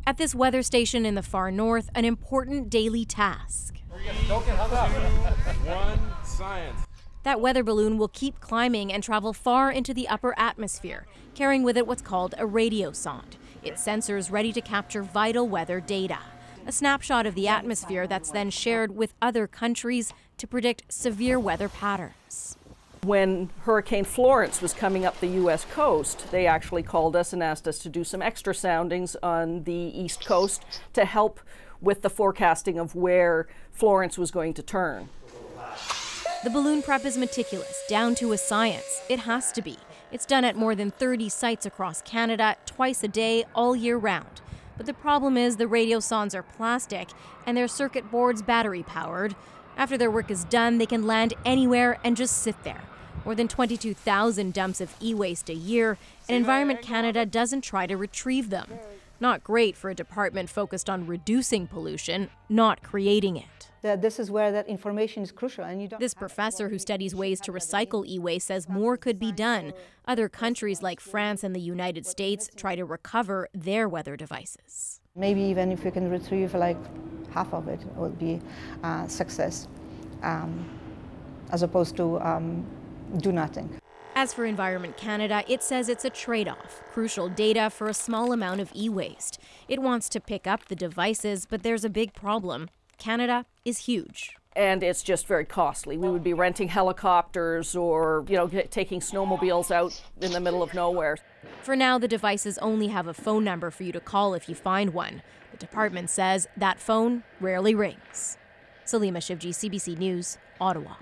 At this weather station in the far north, an important daily task. Don't get hung up. 1, science. That weather balloon will keep climbing and travel far into the upper atmosphere, carrying with it what's called a radiosonde. Its sensors ready to capture vital weather data. A snapshot of the atmosphere that's then shared with other countries to predict severe weather patterns. When Hurricane Florence was coming up the U.S. coast, they actually called us and asked us to do some extra soundings on the East Coast to help with the forecasting of where Florence was going to turn. The balloon prep is meticulous, down to a science. It has to be. It's done at more than 30 sites across Canada, twice a day, all year round. But the problem is the radiosondes are plastic and their circuit boards battery powered. After their work is done, they can land anywhere and just sit there. More than 22,000 dumps of e-waste a year, and Environment Canada doesn't try to retrieve them. Not great for a department focused on reducing pollution, not creating it. This is where that information is crucial. And this professor who studies ways to recycle e-waste says more could be done. Other countries like France and the United States try to recover their weather devices. Maybe even if you can retrieve like half of it, will be a success, as opposed to do nothing. As for Environment Canada, it says it's a trade-off, crucial data for a small amount of e-waste. It wants to pick up the devices, but there's a big problem. Canada is huge. And it's just very costly. We would be renting helicopters or, taking snowmobiles out in the middle of nowhere. For now, the devices only have a phone number for you to call if you find one. The department says that phone rarely rings. Salima Shivji, CBC News, Ottawa.